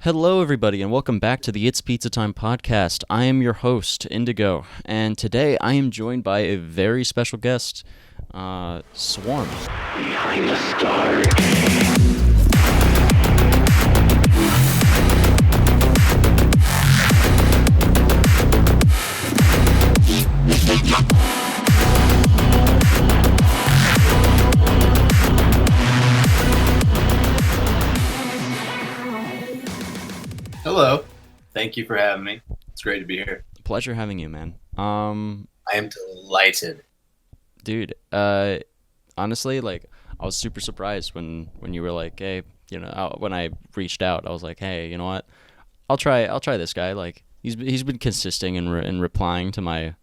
Hello, everybody, and welcome back to the It's Pizza Time podcast. I am your host, iNDiGO, and today I am joined by a very special guest, Swarm. Behind the stars. Hello. Thank you for having me. It's great to be here. Pleasure having you, man. I am delighted. Dude, honestly, like, I was super surprised when you were like, hey, when I reached out, I was like, hey, you know what? I'll try this guy. Like, he's been consistent in replying to my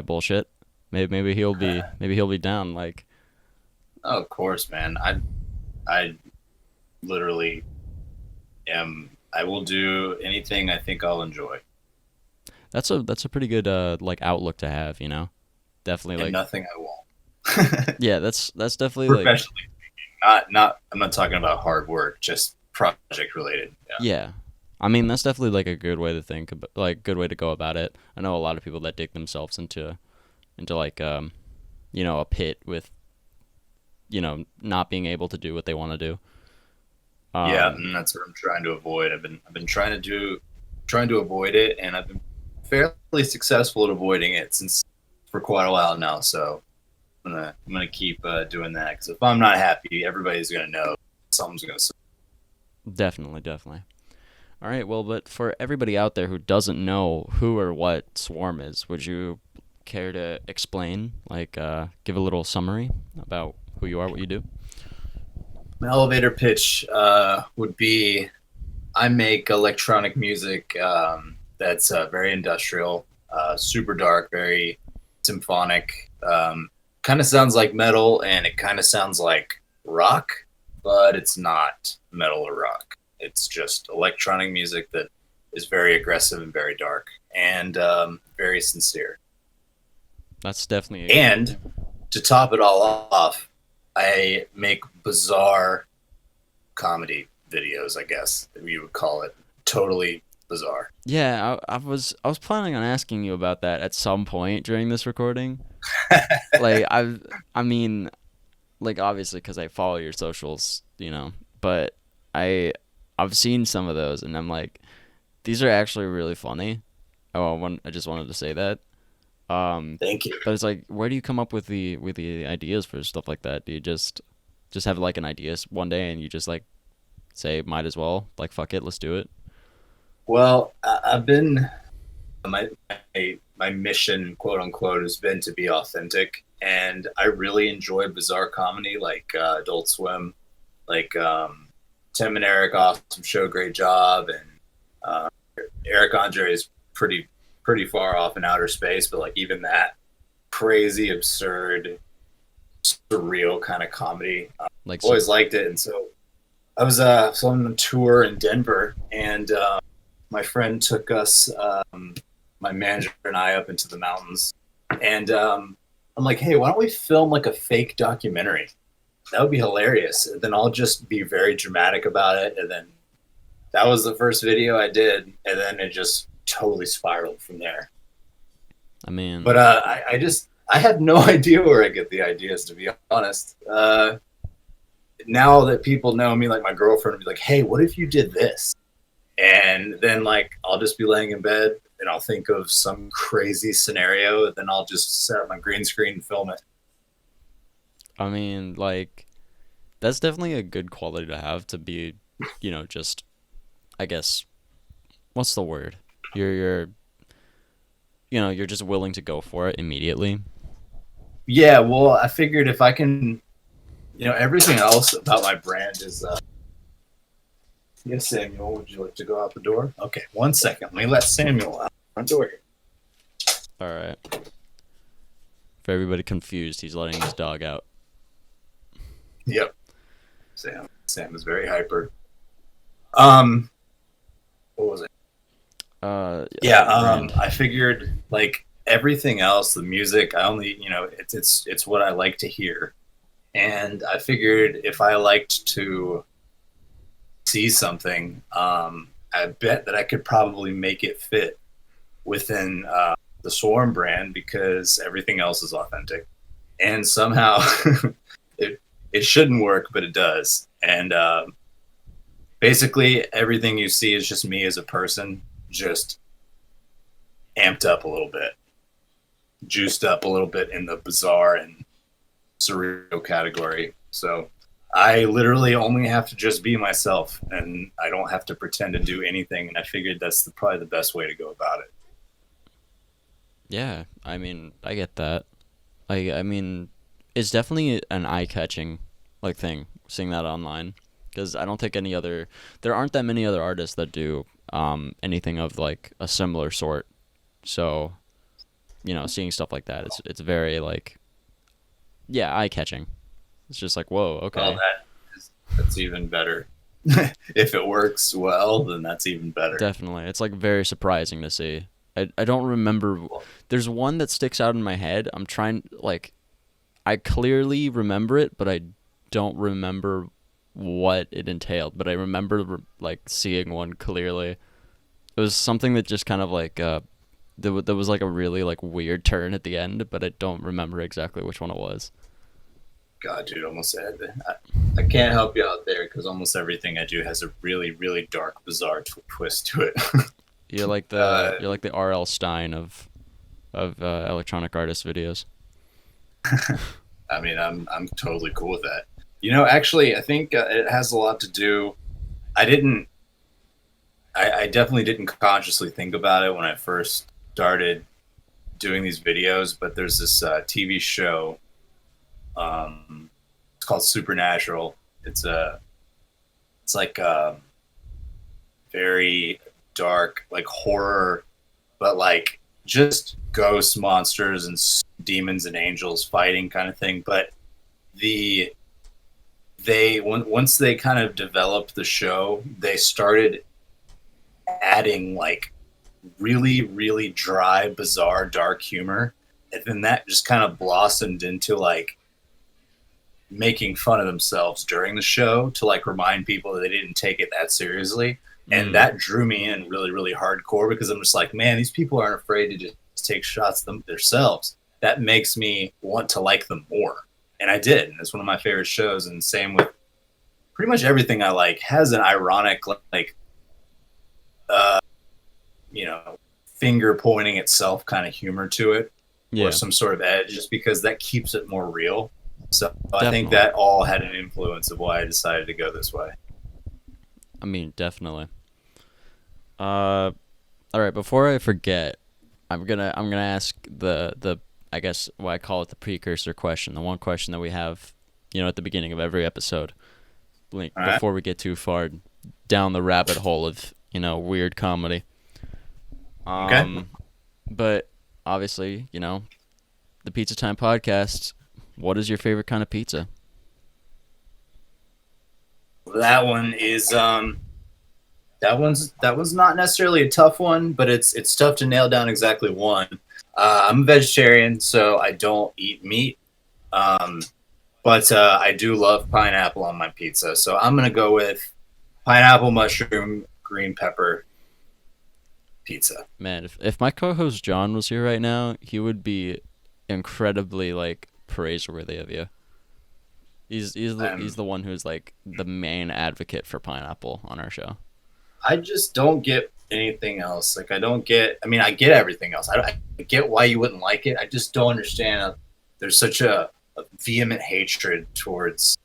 bullshit. Maybe he'll be down. Like, Oh, of course, man. I literally am. I will do anything I think I'll enjoy, that's a pretty good like outlook to have, you know? Definitely, and like, nothing I won't. yeah, that's definitely like, Professionally speaking, not. I'm not talking about hard work, just project related. Yeah. yeah. I mean, that's definitely like a good way to think about, like, good way to go about it. I know a lot of people that dig themselves into like a pit with not being able to do what they want to do. Yeah, and that's what I'm trying to avoid. I've been trying to avoid it, and I've been fairly successful at avoiding it since for quite a while now. So I'm gonna keep doing that because if I'm not happy, everybody's gonna know something's gonna. Definitely. All right, well, but for everybody out there who doesn't know who or what Swarm is, would you care to explain, like, give a little summary about who you are, what you do? My elevator pitch would be I make electronic music that's very industrial, super dark, very symphonic. Kind of sounds like metal and it kind of sounds like rock, but it's not metal or rock. It's just electronic music that is very aggressive and very dark and very sincere. That's definitely And to top it all off, I make bizarre comedy videos, I guess you would call it. Totally bizarre. yeah. I was planning on asking you about that at some point during this recording. Like, I mean, like, obviously because I follow your socials, but I I've seen some of those and I'm like, these are actually really funny. I just wanted to say that. Thank you. But it's like, where do you come up with the ideas for stuff like that? Do you just have like an idea one day and you just like say, might as well, like, fuck it, let's do it? Well, I've been my mission, quote unquote, has been to be authentic, and I really enjoy bizarre comedy like Adult Swim, like Tim and Eric, awesome show, great job, and uh, Eric Andre is pretty far off in outer space, but like even that crazy, absurd, surreal kind of comedy, Like, so, always liked it, and so I was on a tour in Denver, and my friend took us, my manager and I, up into the mountains, and I'm like, hey, why don't we film like a fake documentary? That would be hilarious. And then I'll just be very dramatic about it, and then that was the first video I did, and then it just totally spiraled from there. I mean, But I have no idea where I get the ideas, to be honest. Now that people know me, like my girlfriend would be like, hey, what if you did this? And then like I'll just be laying in bed and I'll think of some crazy scenario, and then I'll just set up my green screen and film it. I mean, like, that's definitely a good quality to have, to be, just, I guess, what's the word? You're you're just willing to go for it immediately. Yeah, well, I figured if I can, everything else about my brand is. Yes, Samuel, would you like to go out the door? Okay, 1 second. Let me let Samuel out the front door here. All right. For everybody confused, he's letting his dog out. Yep. Sam is very hyper. What was it? Yeah. I figured like everything else, the music, I only, it's what I like to hear. And I figured if I liked to see something, I bet that I could probably make it fit within the Swarm brand because everything else is authentic, and somehow it it shouldn't work, but it does. And basically, everything you see is just me as a person, just amped up a little bit, juiced up a little bit in the bizarre and surreal category. So I literally only have to just be myself, and I don't have to pretend to do anything. And I figured that's probably the best way to go about it. Yeah, I mean, I get that. I mean, it's definitely an eye-catching like thing seeing that online because I don't think there aren't that many other artists that do anything of like a similar sort. So, seeing stuff like that, it's very like yeah, eye-catching. It's just like, whoa, Well, okay. that's even better. If it works well, then that's even better. Definitely. It's like very surprising to see. I don't remember. There's one that sticks out in my head. I'm trying, like, I clearly remember it, but I don't remember what it entailed. But I remember, like, seeing one clearly. It was something that just kind of, like, there was, like, a really, like, weird turn at the end, but I don't remember exactly which one it was. God, dude, almost said I can't help you out there because almost everything I do has a really, really dark, bizarre twist to it. uh, You're like the R.L. Stein of electronic artist videos. I mean, I'm totally cool with that. Actually, I think it has a lot to do. I didn't. I definitely didn't consciously think about it when I first started doing these videos, but there's this TV show. It's called Supernatural. It's like very dark, like horror, but like just ghosts, monsters, and demons and angels fighting kind of thing. But the once they kind of developed the show, they started adding like really, really dry, bizarre, dark humor, and then that just kind of blossomed into like making fun of themselves during the show to like remind people that they didn't take it that seriously. And Mm, that drew me in really, really hardcore because I'm just like, man, these people aren't afraid to just take shots themselves. That makes me want to like them more. And I did. And it's one of my favorite shows. And same with pretty much everything I like has an ironic, like, uh, you know, finger pointing itself kind of humor to it or yeah, some sort of edge just because that keeps it more real. So I think definitely. that all had an influence of why I decided to go this way. I mean, definitely. Uh, all right. Before I forget, I'm gonna ask the I guess what I call it the precursor question, the one question that we have, at the beginning of every episode, like All right. before we get too far down the rabbit hole of weird comedy. Okay. Um, but obviously, the Pizza Time podcast. What is your favorite kind of pizza? That one is that was not necessarily a tough one, but it's tough to nail down exactly one. I'm a vegetarian, so I don't eat meat. Um, but I do love pineapple on my pizza, so I'm gonna go with pineapple, mushroom, green pepper pizza. Man, if my co-host John was here right now, he would be incredibly like praiseworthy of you. He's Um, the one who's like the main advocate for pineapple on our show. I just don't get anything else. Like I don't get. I mean, I get everything else. I get why you wouldn't like it. I just don't understand. There's such a vehement hatred towards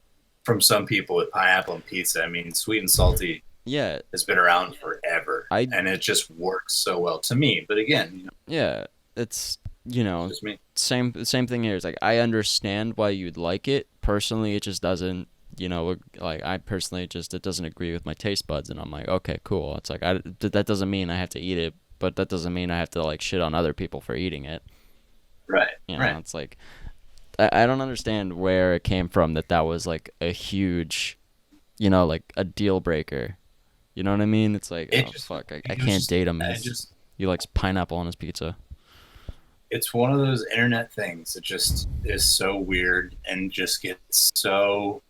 from some people with pineapple and pizza. I mean, sweet and salty Yeah, has been around forever, I and it just works so well to me. But again, yeah, it's it's just me. same thing here. It's like I understand why you'd like it. Personally, it just doesn't. Like I personally just it doesn't agree with my taste buds, and I'm like, okay, cool. It's like that doesn't mean I have to eat it, but that doesn't mean I have to like shit on other people for eating it. Right, right. It's like I don't understand where it came from that was like a huge, like a deal breaker. You know what I mean? It's like, It oh just, fuck, I it can't just, date him. I just. He likes pineapple on his pizza. It's one of those internet things. It just is so weird and just gets so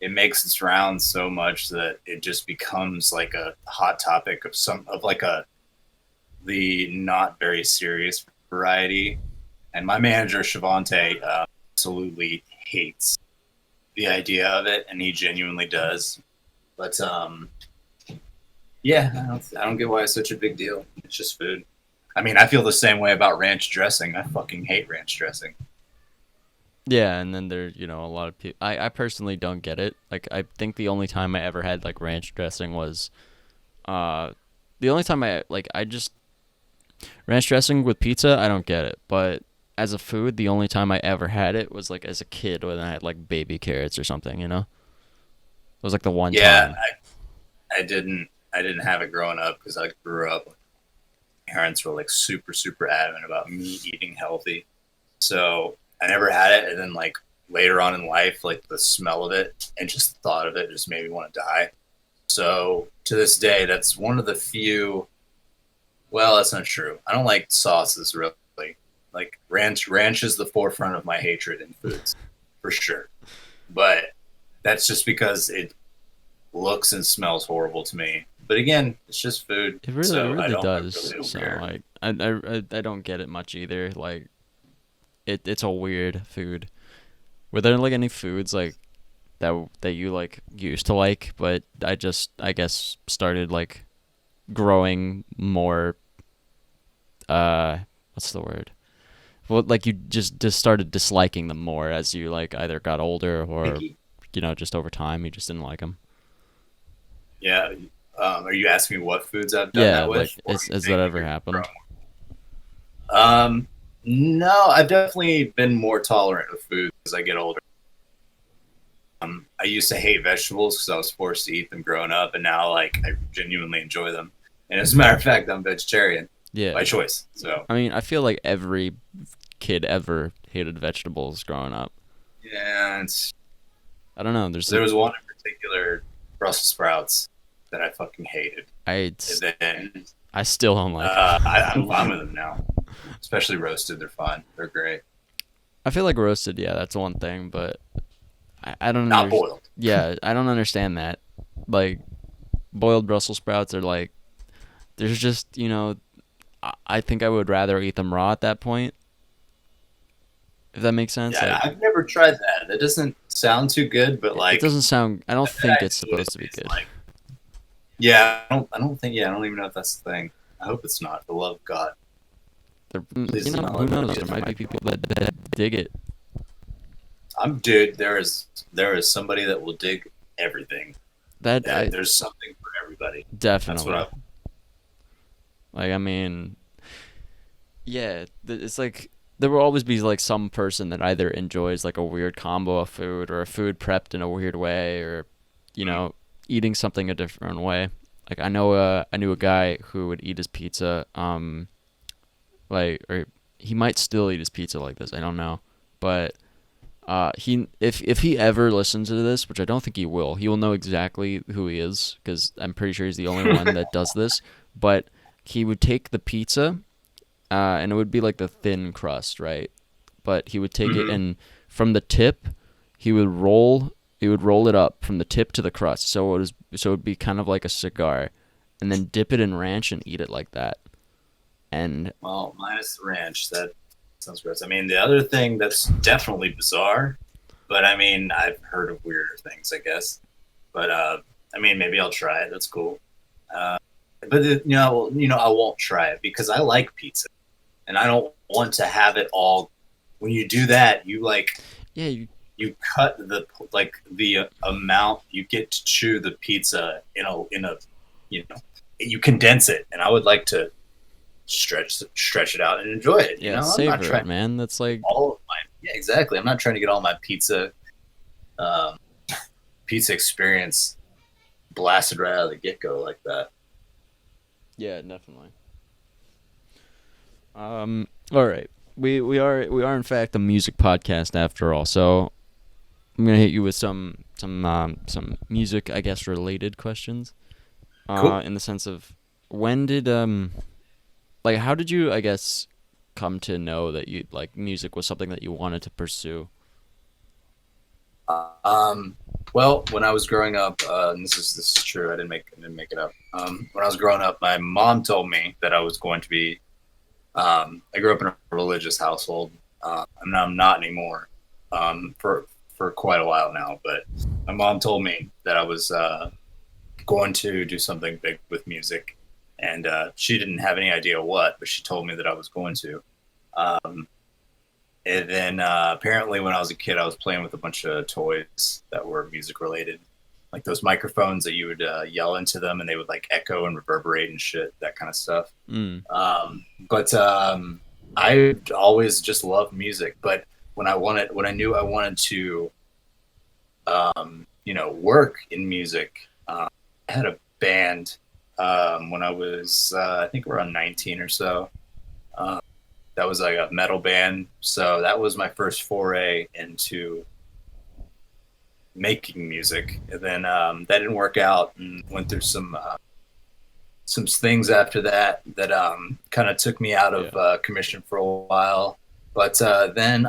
it makes its rounds so much that it just becomes like a hot topic of the not very serious variety. And my manager Shavante absolutely hates the idea of it, and he genuinely does. But yeah, I don't get why it's such a big deal. It's just food. I mean, I feel the same way about ranch dressing. I fucking hate ranch dressing. Yeah, and then there, a lot of people. I personally don't get it. Like, I think the only time I ever had like ranch dressing was, uh, the only time I just ranch dressing with pizza. I don't get it, but as a food, the only time I ever had it was like as a kid when I had like baby carrots or something. It was like the one Yeah, time. I didn't have it growing up because I grew up. Parents were like super super adamant about me eating healthy, so I never had it. And then like later on in life, like the smell of it and just thought of it just made me want to die. So to this day, that's one of the few. Well, that's not true. I don't like sauces really. Like ranch is the forefront of my hatred in foods, for sure. But that's just because it looks and smells horrible to me. But again, it's just food, It so really I really does. don't So care. like, I don't get it much either. Like, it's a weird food. Were there like any foods like that you like used to like, but I guess started like growing more. What's the word? Well, like you just started disliking them more as you like either got older or Picky. just over time you just didn't like them. Yeah. Are you asking me what foods I've done Yeah, that like with, or are you has that saying ever you're happened? No, I've definitely been more tolerant of food as I get older. I used to hate vegetables because I was forced to eat them growing up, and now like I genuinely enjoy them. And as a matter of fact, I'm vegetarian Yeah. by choice. So I mean, I feel like every kid ever hated vegetables growing up. yeah, I don't know. there was one in particular, Brussels sprouts, that I fucking hated. And then I still don't like them. I'm fine with them now, especially roasted. They're fine. They're great. I feel like roasted, yeah, that's one thing, but I don't Not understand. boiled. Yeah, I don't understand that. Like boiled Brussels sprouts are like there's just I think I would rather eat them raw at that point. If that makes sense, Yeah, like I've never tried that. That doesn't sound too good, but it like doesn't sound. I don't I bet think I it's know what it supposed to be tastes good. like. Yeah, I don't think. Yeah, I don't even know if that's the thing. I hope it's not. For the love of God, please not Who let that knows? be a There might be thing. people that dig it. Dude. There is somebody that will dig everything. That I There's something for everybody. That's what definitely I. like. I mean, yeah, it's like there will always be like some person that either enjoys like a weird combo of food or a food prepped in a weird way or you Mm, know eating something a different way. Like I knew a guy who would eat his pizza like or he might still eat his pizza like this. I don't know. But he if he ever listens to this, which I don't think he will know exactly who he is because I'm pretty sure he's the only one that does this. But he would take the pizza, and it would be like the thin crust, right? But he would take it mm-hmm. and from the tip, he would roll. He would roll it up from the tip to the crust, so it would be kind of like a cigar, and then dip it in ranch and eat it like that. And Well, minus the ranch. That sounds gross. I mean, the other thing that's definitely bizarre, but I mean, I've heard of weirder things, I guess. But I mean, maybe I'll try it. That's cool. Uh, but I won't try it because I like pizza, and I don't want to have it all. When you do that, yeah, you you cut the amount you get to chew the pizza in a you know you condense it, and I would like to stretch it out and enjoy it. yeah I'm not savor it, trying to man. That's like all of my yeah exactly. I'm not trying to get all my um, pizza experience blasted right out of the get go like that. yeah, definitely. All right. We are in fact a music podcast after all. So I'm gonna hit you with some music, I guess, related questions. Cool. In the sense of when did like how did you I guess come to know that you like music was something that you wanted to pursue? Um, well, when I was growing up, and this is true. I didn't make it up. When I was growing up, my mom told me that I was going to be. I grew up in a religious household. And I'm not anymore. For quite a while now, but my mom told me that I was going to do something big with music, and she didn't have any idea what, but she told me that I was going to. Um, and then apparently, when I was a kid, I was playing with a bunch of toys that were music related, like those microphones that you would yell into them, and they would like echo and reverberate and shit, that kind of stuff. Mm. But I always just loved music. But when I knew I wanted to, work in music, I had a band when I was, I think, around 19 or so. Um, that was like a metal band. So that was my first foray into making music. And then that didn't work out, and went through some things after that that kind of took me out Yeah. of commission for a while. But then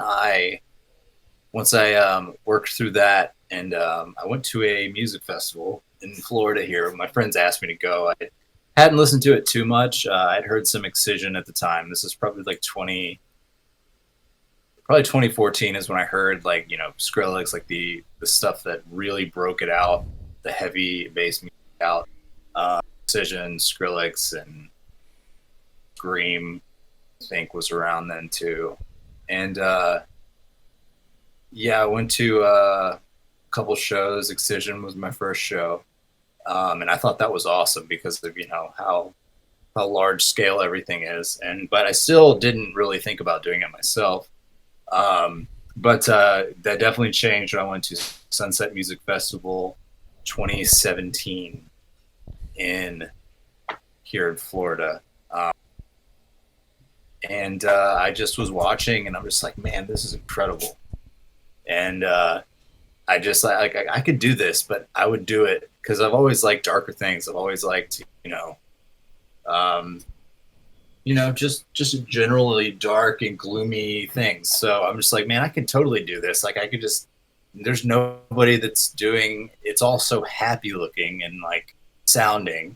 once I worked through that, and I went to a music festival in Florida here. My friends asked me to go. I hadn't listened to it too much. I'd heard some Excision at the time. This is probably like 2014 is when I heard, like, Skrillex, like the stuff that really broke it out, the heavy bass music out. Excision, Skrillex, and Scream, I think, was around then too. And yeah, I went to a couple shows. Excision was my first show, and I thought that was awesome because of how large scale everything is. And but I still didn't really think about doing it myself. But that definitely changed when I went to Sunset Music Festival 2017 in here in Florida. And I just was watching, and I'm just like, man, this is incredible. And I just I could do this, but I would do it because I've always liked darker things. I've always liked, um, just generally dark and gloomy things. So I'm just like, man, I could totally do this. Like I could just. There's nobody that's doing. It's all so happy looking and like sounding,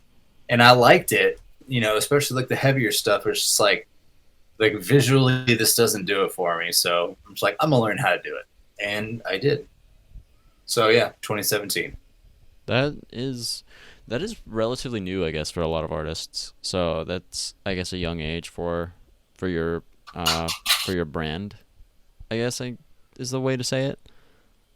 and I liked it. Especially like the heavier stuff. It's just like visually, this doesn't do it for me. So I'm just like, I'm gonna learn how to do it, and I did. So yeah, 2017. That is that is relatively new, I guess, for a lot of artists. So that's, I guess, a young age for your for your brand. I guess is the way to say it.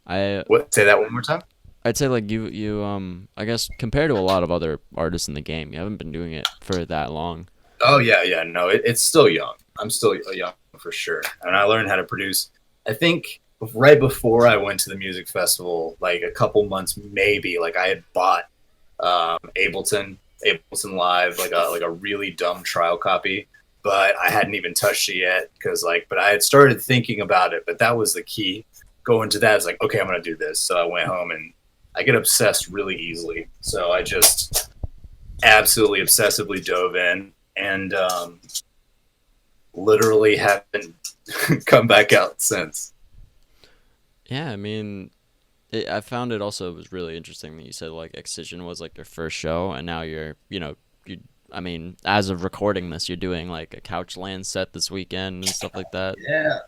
I What? Say that one more time. I'd say like I guess compared to a lot of other artists in the game, you haven't been doing it for that long. Oh yeah, yeah. No, it's still young. I'm still young for sure, and I learned how to produce. I think right before I went to the music festival, like a couple months maybe, like I had bought Ableton Live, like a really dumb trial copy, but I hadn't even touched it yet because but I had started thinking about it. But that was the key. Going to that is like, okay, I'm gonna do this. So I went home, and I get obsessed really easily. So I just absolutely obsessively dove in, and literally haven't come back out since. Yeah, I mean, I found it also was really interesting that you said like Excision was like your first show, and now you. I mean, as of recording this, you're doing like a Couchland set this weekend and stuff like that. Yeah,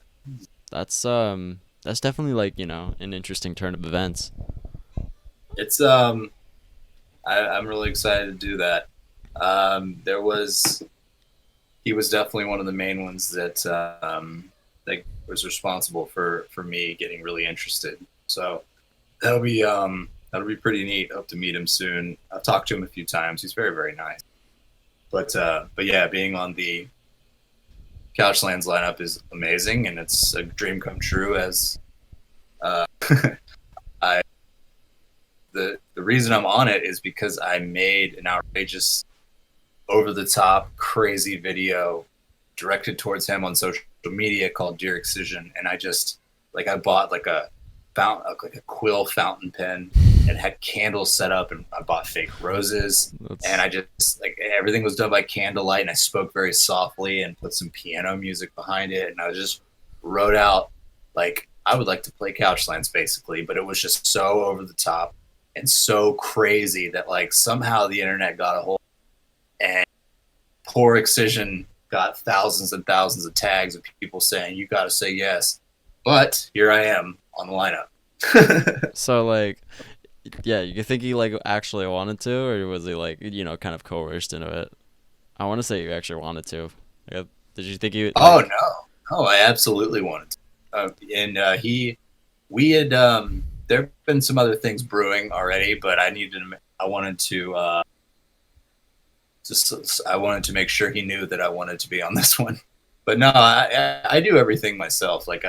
That's definitely like an interesting turn of events. it's I'm really excited to do that. There was He was definitely one of the main ones that was responsible for me getting really interested. So that'll be pretty neat. Hope to meet him soon. I've talked to him a few times. He's very, very nice. But yeah, being on the Couchlands lineup is amazing, and it's a dream come true. As uh, I the reason I'm on it is because I made an outrageous, over the top, crazy video directed towards him on social media called Dear Excision, and I just I bought like a quill fountain pen and had candles set up, and I bought fake roses, and That's I just everything was done by candlelight, and I spoke very softly and put some piano music behind it, and I just wrote out like I would like to play Couchlands basically, but it was just so over the top and so crazy that like somehow the internet got a hold and poor Excision got thousands and thousands of tags of people saying you got to say yes. But here I am on the lineup. So like, yeah, you think he like actually wanted to, or was he like, kind of coerced into it? I want to say you actually wanted to. Like, did you think you Oh like? no, I absolutely wanted to. And we had there have been some other things brewing already, but I wanted to I wanted to make sure he knew that I wanted to be on this one. But no, I do everything myself. Like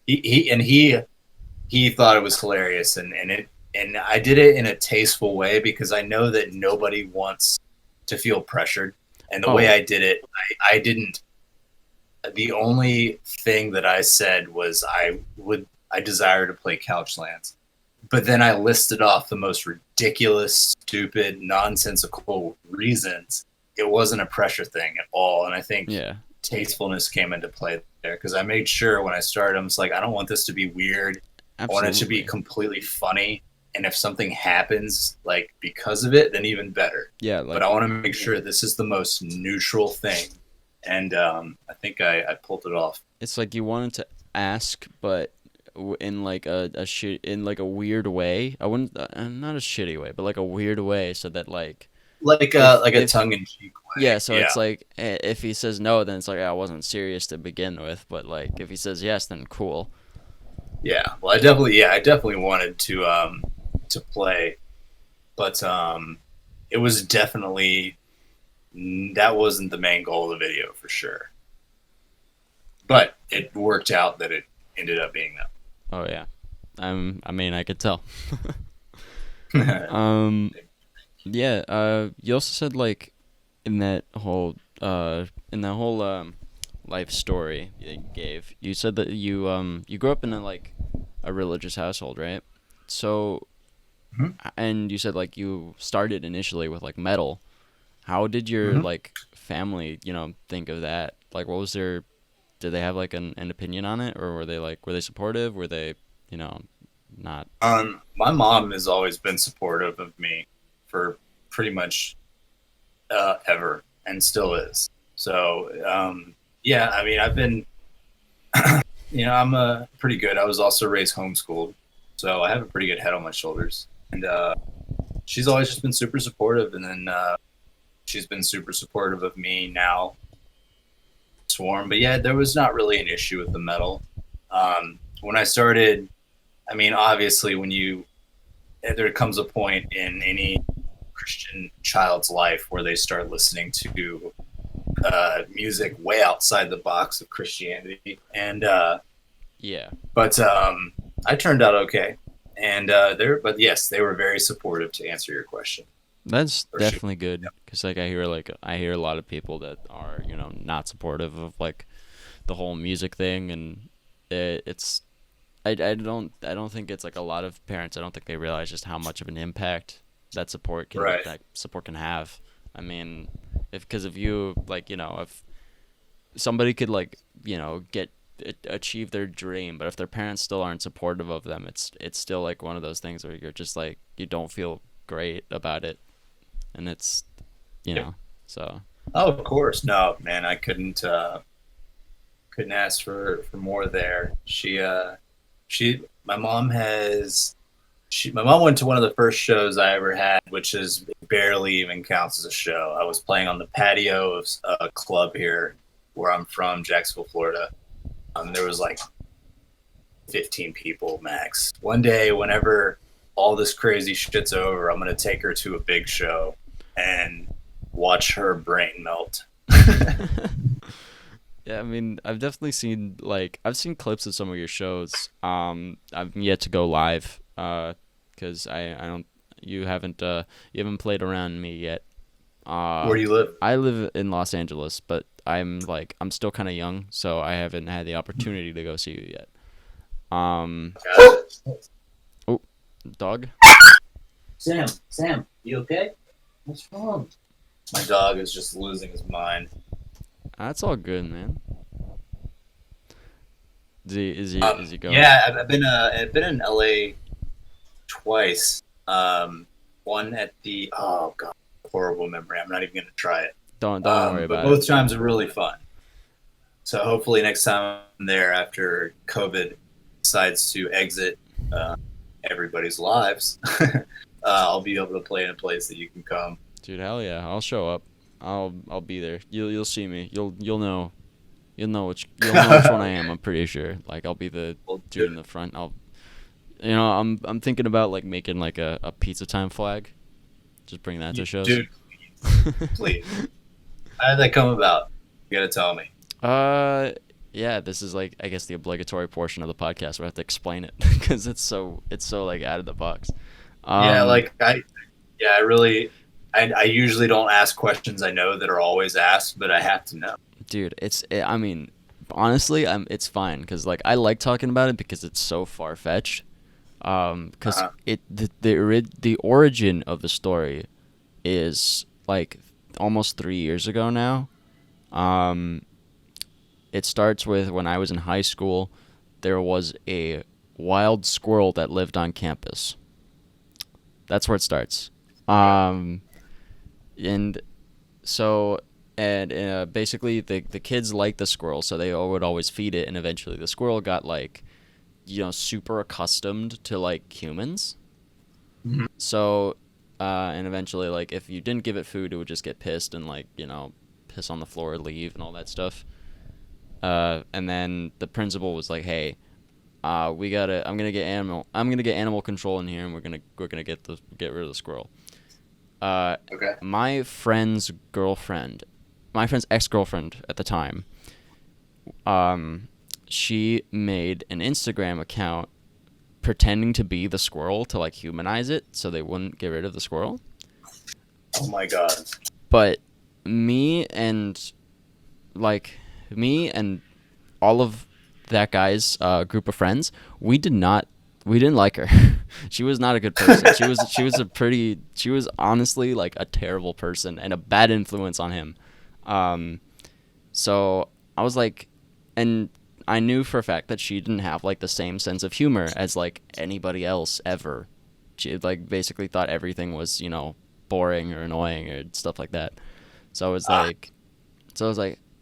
he thought it was hilarious, and I did it in a tasteful way because I know that nobody wants to feel pressured. And the way Oh, I did it, I didn't. The only thing that I said was I desire to play Couchlands, but then I listed off the most ridiculous, stupid, nonsensical reasons. It wasn't a pressure thing at all, and I think yeah, tastefulness came into play there because I made sure when I started, I was like, I don't want this to be weird. I want it to be absolutely. completely funny, and if something happens like because of it, then even better. Yeah, But like I want to make sure this is the most neutral thing, and I think I pulled it off. it's like you wanted to ask, but in like a shit in like a weird way. I wouldn't not a shitty way, but like a weird way, so that like Like a if tongue in cheek way. yeah, so Yeah, it's like if he says no, then it's like I wasn't serious to begin with. But like if he says yes, then cool. yeah. Well, I definitely wanted to play, but it was definitely that wasn't the main goal of the video for sure. But it worked out that it ended up being Oh yeah, I mean I could tell. that. um, yeah. You also said like in that whole life story that you gave, you said that you grew up in a religious household, right? So Mhm, and you said like you started initially with like metal. How did your mhm. like family, think of that? Like what was their did they have like an opinion on it, or were they supportive? Were they, you know, not? My mom has always been supportive of me for pretty much ever, and still is. So yeah, I mean, I've been, I'm pretty good. I was also raised homeschooled, so I have a pretty good head on my shoulders, and she's always just been super supportive. And then she's been super supportive of me now, Swarm. But yeah, there was not really an issue with the metal. When I started, I mean, obviously, there comes a point in any Christian child's life where they start listening to music way outside the box of Christianity, and Yeah. but I turned out okay, and but yes, they were very supportive to answer your question That's for sure. definitely good because I hear a lot of people that are not supportive of like the whole music thing, and it's I don't think it's like a lot of parents. I don't think they realize just how much of an impact Right, that support can have. I mean, if you like if somebody could like get achieve their dream, but if their parents still aren't supportive of them, it's still like one of those things where you're just like you don't feel great about it, and it's you yep. know so Oh, of course, no, man, I couldn't ask for more there. My mom has my mom went to one of the first shows I ever had, which is barely even counts as a show. I was playing on the patio of a club here where I'm from, Jacksonville, Florida. There was like 15 people max. One day, whenever all this crazy shit's over, I'm gonna take her to a big show and watch her brain melt. yeah. I mean, I've seen clips of some of your shows. I've yet to go live because I don't you haven't played around me yet. Uh, Where do you live? I live in Los Angeles, but I'm still kind of young, so I haven't had the opportunity to go see you yet. Um, oh, dog. Sam, you okay? What's wrong? My dog is just losing his mind. That's all good, man. Is he going? Yeah, I've been in LA twice. One at the oh god, horrible memory. I'm not even gonna try it. Don't worry But about it. both times are really fun. So hopefully next time I'm there after COVID decides to exit uh, everybody's lives, I'll be able to play in a place that you can come. Dude, hell yeah, I'll show up. I'll be there. You'll see me. You'll know. You'll know which one I am. I'm pretty sure. Like I'll be the We'll do dude in the front. I'm thinking about like making like a pizza time flag. Just bring that to shows. dude, please. How did that come about? You gotta tell me. Uh, yeah, this is like I guess the obligatory portion of the podcast where I have to explain it because it's so like out of the box. Yeah, Um, I really, I usually don't ask questions I know that are always asked, but I have to know. dude, I mean, honestly, it's fine because like I like talking about it because it's so far fetched. Because Uh-huh. the origin of the story is like almost 3 years ago now. Um, it starts with when I was in high school. There was a wild squirrel that lived on campus. That's where it starts. Um, and so and basically the kids liked the squirrel, so they would always feed it, and eventually the squirrel got like super accustomed to like humans. Mhm. So and eventually like if you didn't give it food, it would just get pissed and like piss on the floor, leave, and all that stuff. And then the principal was like, "Hey, we gotta. I'm gonna get animal. I'm gonna get animal control in here, and we're gonna get rid of the squirrel." Uh, Okay. my friend's girlfriend, my friend's ex-girlfriend at the time, um, she made an Instagram account pretending to be the squirrel to like humanize it, so they wouldn't get rid of the squirrel. Oh my god. But me and like me and all of that guy's group of friends, we didn't like her. She was not a good person. She was honestly like a terrible person and a bad influence on him. Um, so I was like, and I knew for a fact that she didn't have like the same sense of humor as like anybody else ever. She like basically thought everything was boring or annoying or stuff like that. So I was Ah, like,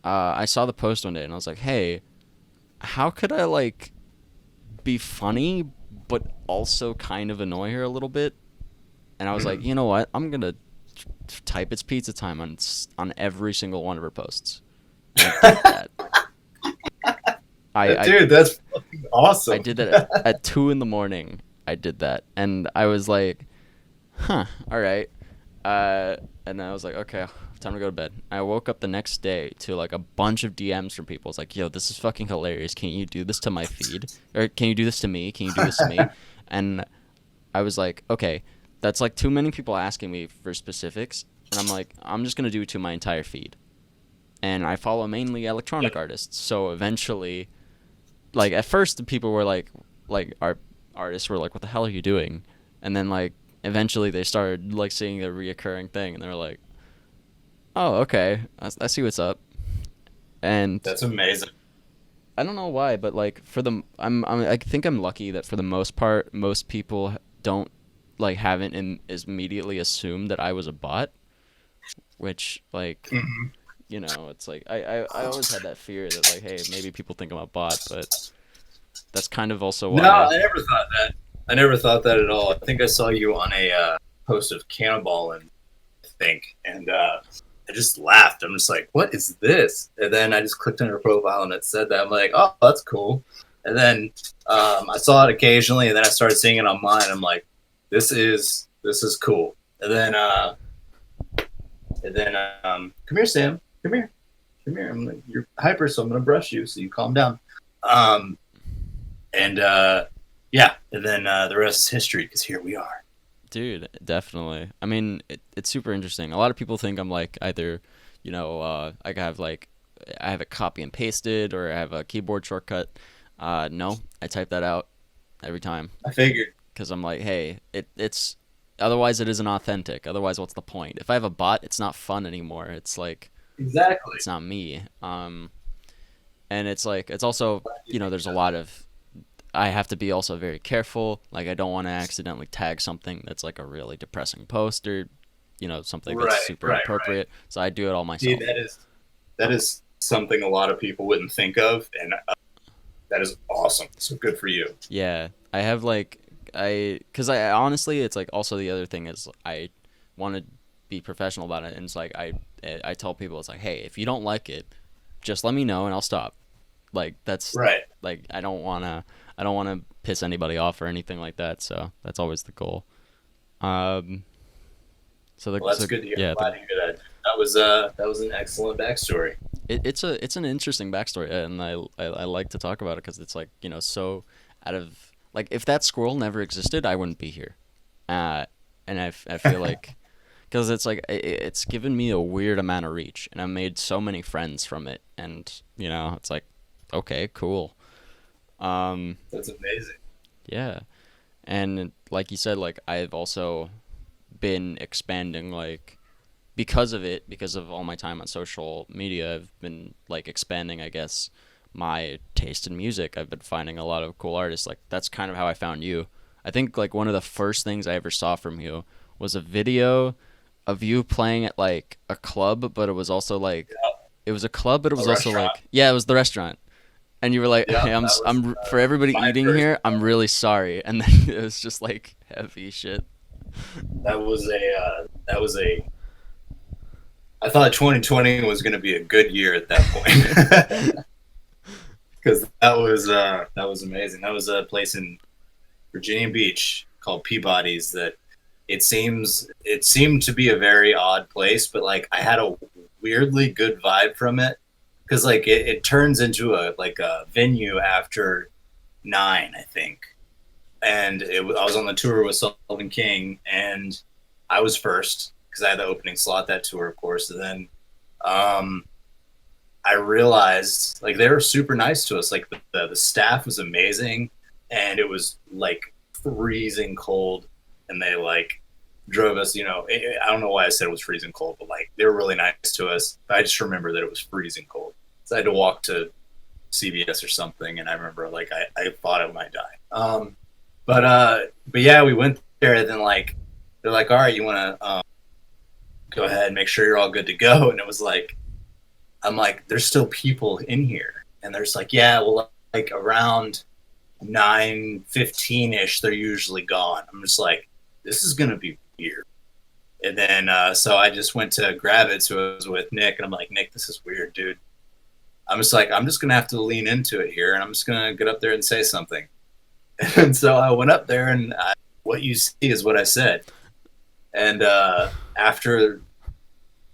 I saw the post one day and I was like, hey, how could I like be funny but also kind of annoy her a little bit? And I was like, mhm. you know what? I'm gonna type it's pizza time on every single one of her posts. And I did that. I Dude, that's fucking I awesome. did that at 2 in the morning. I did that, and I was like, huh, all right. And I was like, okay, time to go to bed. I woke up the next day to like a bunch of DMs from people. It's like, yo, this is fucking hilarious. Can you do this to my feed? Or can you do this to me? Can you do this to me? And I was like, okay, that's like too many people asking me for specifics. And I'm like, I'm just gonna do it to my entire feed. And I follow mainly Yep. electronic artists. So eventually, like at first, the people were like our artists were like, what the hell are you doing? And then like eventually they started like seeing a reoccurring thing, and they were like, oh, okay, I see what's up. And That's amazing. I don't know why, but like I think I'm lucky that for the most part, most people don't like haven't is immediately assumed that I was a bot, which like Mhm. it's like I always had that fear that like, hey, maybe people think I'm a bot, but that's kind of also No, why. I never thought that. I never thought that at all. I think I saw you on a post of Cannonball, and I think, and I just laughed. I'm just like, what is this? And then I just clicked on her profile, and it said that. I'm like, oh, that's cool. And then I saw it occasionally, and then I started seeing it on mine. I'm like, this is cool. And then come here, Sam. Come here. Come here. I'm like, you're hyper, so I'm gonna brush you, so you calm down. Um, and yeah, and then the rest is history because here we are. Dude, definitely. I mean, it's super interesting. A lot of people think I'm like either, I have it copy and pasted or I have a keyboard shortcut. No, I type that out every time I figured. because I'm like, hey, it's otherwise it isn't authentic. Otherwise, what's the point? If I have a bot, it's not fun anymore. It's like Exactly. it's not me. And it's like it's also, there's a lot of, I have to be also very careful. Like I don't want to accidentally tag something that's like a really depressing post, or something that's Right, super right, right. inappropriate. So I do it all See, myself. that is something a lot of people wouldn't think of, and that is awesome. So good for you. Yeah, I have like because I honestly, it's like also the other thing is I want to be professional about it, and it's like I tell people it's like, hey, if you don't like it, just let me know and I'll stop. Like that's Right. like I don't wanna piss anybody off or anything like that. So that's always the goal. Um. Well, that's good to hear. I'm Yeah, glad to hear that. That was an excellent backstory. it's an interesting backstory, and I like to talk about it because it's like so out of, like, if that squirrel never existed, I wouldn't be here. And I feel like, because it's like it's given me a weird amount of reach, and I made so many friends from it, and it's like, okay, cool. Um, That's amazing. yeah, and like you said, like I've also been expanding, like, because of it, because of all my time on social media, I've been like expanding, I guess, my taste in music. I've been finding a lot of cool artists. Like that's kind of how I found you. I think like one of the first things I ever saw from you was a video of you playing at like a club, but it was also like, it was a club, but it A was also restaurant. like, yeah, it was the restaurant. And you were like, Yeah, hey, that was for everybody my eating first. here, I'm really sorry. And then it was just like heavy shit. That was a. I thought 2020 was going to be a good year at that point because that was amazing. That was a place in Virginia Beach called Peabody's that it seemed to be a very odd place, but like I had a weirdly good vibe from it because like it turns into a venue after nine, I think, and I was on the tour with Sullivan King, and I was first because I had the opening slot that tour, of course. And then um, I realized like they were super nice to us. Like the staff was amazing, and it was like freezing cold, and they like drove us. I don't know why I said it was freezing cold, but like they were really nice to us. I just remember that it was freezing cold, so I had to walk to CVS or something, and I remember like I thought I might die. But yeah, we went there, and then like they're like, all right, you want to go ahead and make sure you're all good to go, and it was like I'm like, there's still people in here, and there's like, yeah, well, like around 9:15 ish, they're usually gone. I'm just like, this is gonna be weird. And then so I just went to grab it. So I was with Nick, and I'm like, Nick, this is weird, dude. I'm just like, I'm just gonna have to lean into it here, and I'm just gonna get up there and say something. And so I went up there, and what you see is what I said. And after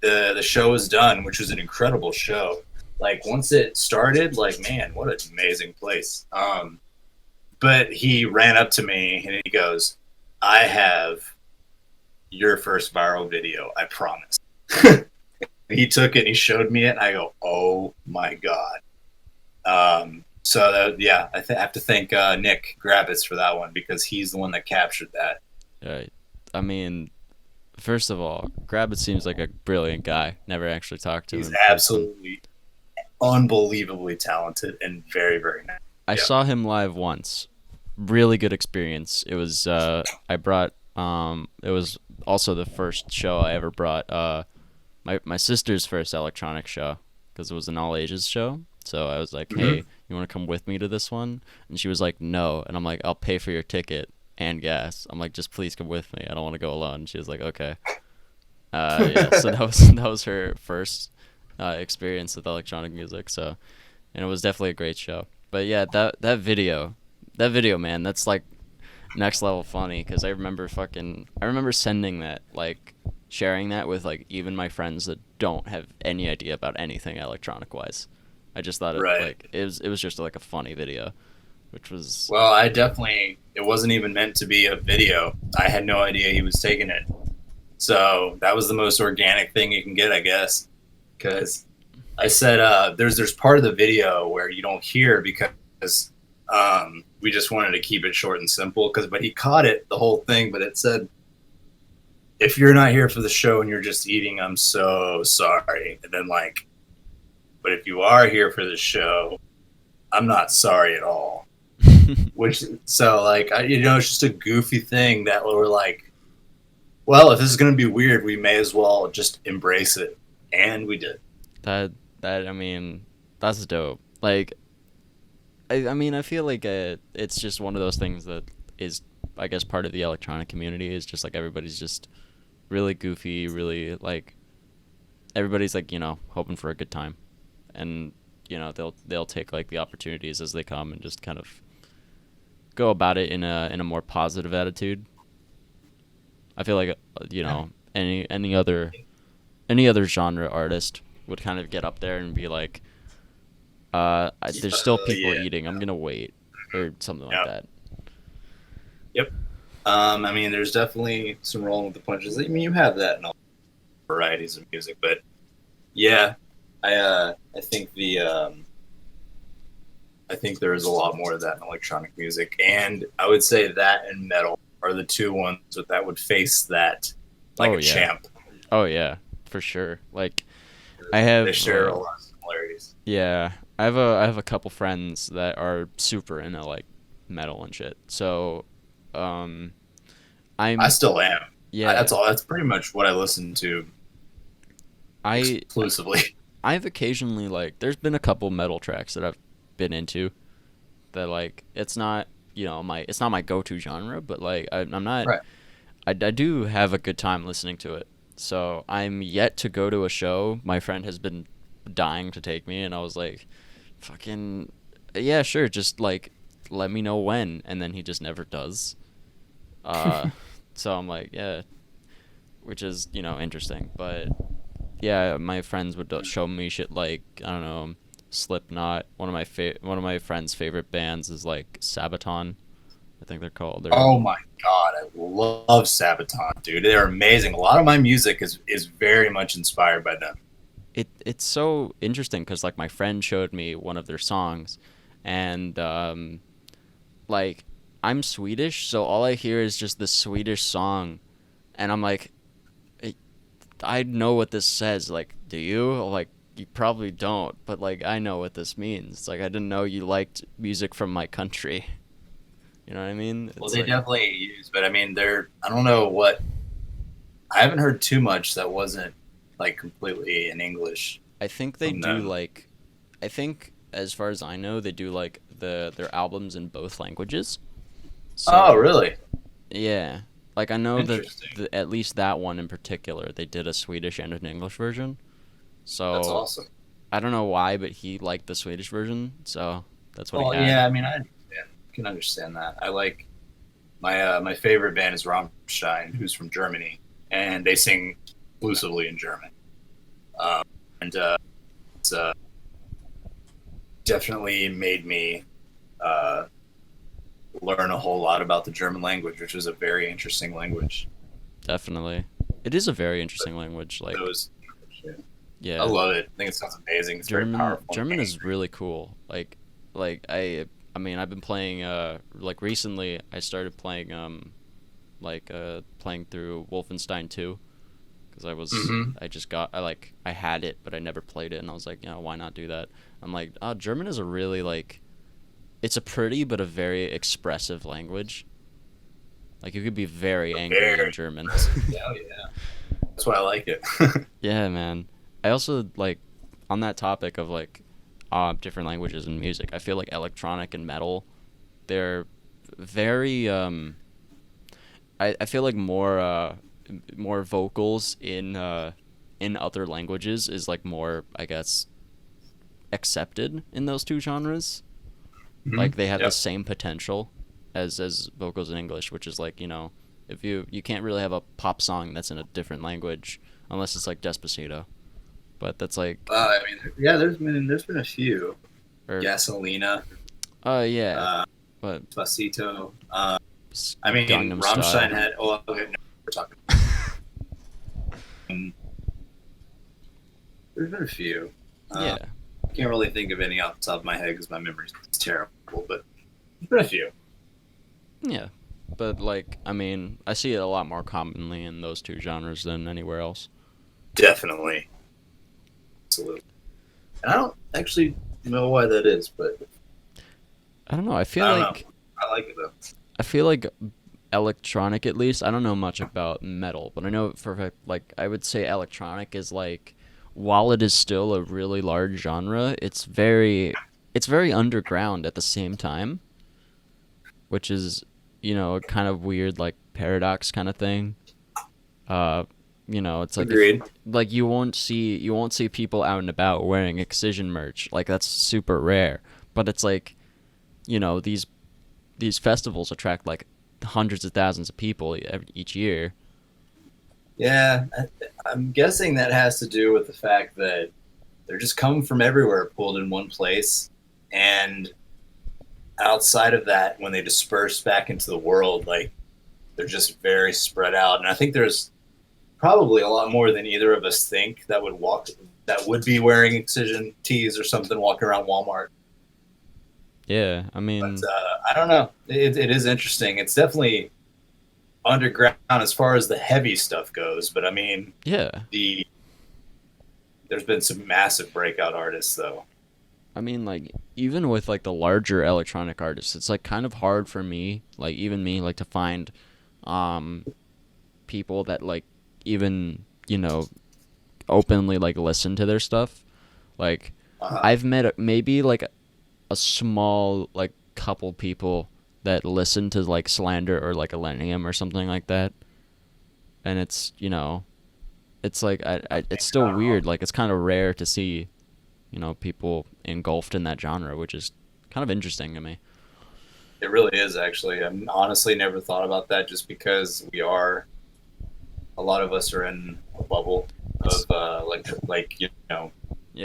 the show was done, which was an incredible show, like once it started, like man, what an amazing place. But he ran up to me and he goes, "I have your first viral video, I promise." He took it and he showed me it, and I go, "Oh my god!" Yeah, have to thank Nick Gravitz for that one because he's the one that captured that. Right. I mean, first of all, Grabbit seems like a brilliant guy. Never actually talked to him He's in person. absolutely unbelievably talented and very, very nice. I Yeah. saw him live once. Really good experience. It was I brought it was also the first show I ever brought my sister's first electronic show, because it was an all ages show. So I was like, Mm-hmm. "Hey, you want to come with me to this one?" And she was like, "No." And I'm like, "I'll pay for your ticket and gas." I'm like, "Just please come with me. I don't want to go alone." And she was like, "Okay." Yeah. So that was that was her first experience with electronic music. So, and it was definitely a great show. But yeah, that video, man, that's like next level funny, because I remember sending that, like sharing that with like even my friends that don't have any idea about anything electronic wise. I just thought Right. it was just like a funny video, which was Well, it wasn't even meant to be a video. I had no idea he was taking it. So that was the most organic thing you can get, I guess. Because I said, there's part of the video where you don't hear because we just wanted to keep it short and simple. But he caught it, the whole thing, but it said, if you're not here for the show and you're just eating, I'm so sorry. And then like but if you are here for the show, I'm not sorry at all. Which so like it's just a goofy thing that we're like, well, if this is gonna be weird, we may as well just embrace it, and we did. That I mean, that's dope. Like, I mean, I feel like it's just one of those things that is, I guess, part of the electronic community is just like everybody's just really goofy, really like everybody's like hoping for a good time, and they'll take like the opportunities as they come and just kind of go about it in a more positive attitude. I feel like any other genre artist would kind of get up there and be like, there's still people Yeah. eating. I'm gonna wait or something like Yeah. that. Yep. I mean, there's definitely some rolling with the punches. I mean, you have that in all varieties of music, but yeah, I think I think there is a lot more of that in electronic music, and I would say that and metal are the two ones that would face that like Oh a yeah. champ. Oh yeah, for sure. Like I They have share a lot of similarities. yeah, I have a couple friends that are super into like metal and shit. So, um, I I'm still am. yeah, That's all. That's pretty much what I listen to I exclusively. I've occasionally like there's been a couple metal tracks that I've been into that like it's not my go-to genre, but like I'm not Right. I do have a good time listening to it. So I'm yet to go to a show. My friend has been dying to take me, and I was like, fucking yeah, sure, just like let me know when, and then he just never does. Uh, so I'm like, yeah, which is interesting, but yeah, my friends would show me shit like I don't know, Slipknot. One of my friends' favorite bands is like Sabaton. I think they're called. They're Oh my god, I love Sabaton, dude. They're amazing. A lot of my music is very much inspired by them. it's so interesting because like my friend showed me one of their songs, and like I'm Swedish, so all I hear is just the Swedish song, and I'm like, I know what this says. Like, do you? Like, you probably don't, but like I know what this means. It's like I didn't know you liked music from my country. You know what I mean? Well, It's they like definitely use, but I mean, I don't know what. I haven't heard too much that wasn't like completely in English I think they from do them. like I think as far as I know they do like their albums in both languages. Oh, So, really? yeah. Like I know that Interesting. at least that one in particular they did a Swedish and an English version. That's So, awesome. I don't know why, but he liked the Swedish version, so that's what he Well, had. yeah. I mean, can understand that. I like my favorite band is Rammstein, who's from Germany, and they sing exclusively in German. And it's definitely made me uh, learn a whole lot about the German language, which is a very interesting language. Definitely. It is a very interesting language. It Like, was, yeah. I yeah, love it. I think it sounds amazing. It's very powerful and German is angry. really cool. Like I mean, I've been playing like recently I started playing playing through Wolfenstein 2 because Hmm. I just got I had it but I never played it, and I was like, why not do that? I'm like, German is a really like it's a pretty but a very expressive language. Like you could be very angry in Very German. impressive. Yeah, oh, yeah. That's why I like it. Yeah, man. I also like on that topic of like different languages and music. I feel like electronic and metal, they're very I feel like more vocals in other languages is like more, I guess, accepted in those two genres. Hmm. Like they have the Yep. same potential as vocals in English, which is like, if you can't really have a pop song that's in a different language unless it's like Despacito. But that's like I mean, yeah. There's been a few. or Gasolina, yeah, uh, but Despacito. I mean, Gangnam Rammstein Style. had. Oh, okay, no, we're talking. There's been a few. Yeah. I can't really think of any off the top of my head because my memory's terrible. But there's been a few. Yeah. But like, I mean, I see it a lot more commonly in those two genres than anywhere else. Definitely, absolutely. And I don't actually know why that is, but I don't know. I don't know. I like it though. I feel like electronic at least. I don't know much about metal, but I know for a fact, like I would say electronic is like while it is still a really large genre, it's very underground at the same time, which is a kind of weird like paradox kind of thing. Uh, it's like if Agreed. like you won't see people out and about wearing Excision merch. Like that's super rare. But it's like, these festivals attract like hundreds of thousands of people each year. Yeah, I'm guessing that has to do with the fact that they're just coming from everywhere, pulled in one place, and outside of that, when they disperse back into the world, like they're just very spread out. And I think there's probably a lot more than either of us think that would be wearing Excision tees or something walking around Walmart. Yeah, I But mean, I don't know. It is interesting. It's definitely underground as far as the heavy stuff goes. But I mean, yeah. the there's been some massive breakout artists though. I mean, like even with like the larger electronic artists, it's like kind of hard for me, like even me, like to find um people that like even openly like listen to their stuff. Like Uh, I've met maybe like a small like couple people that listen to like Slander or like Elenium or something like that, and it's like it's still not wrong. weird. Like it's kind of rare to see people engulfed in that genre, which is kind of interesting to me. It really is actually. I'm honestly never thought about that just because a lot of us are in a bubble of It's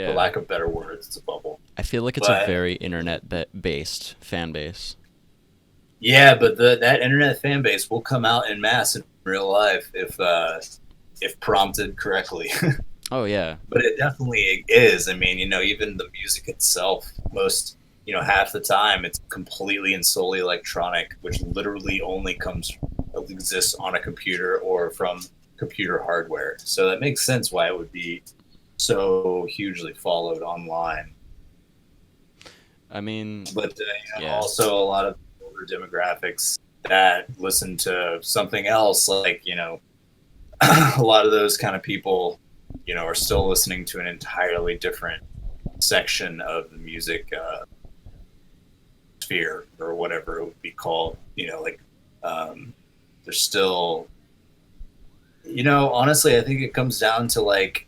for yeah. lack of better words, it's a bubble. I feel like it's a But very internet based fan base. yeah, but that internet fan base will come out in mass in real life if prompted correctly. Oh yeah, But it definitely is. I mean, even the music itself, half the time it's completely and solely electronic, which literally only exists on a computer or from computer hardware. So that makes sense why it would be so hugely followed online. I mean, But yeah, also a lot of older demographics that listen to something else, like a lot of those kind of people, are still listening to an entirely different section of the music sphere or whatever it would be called. Um, there's still, honestly, I think it comes down to like,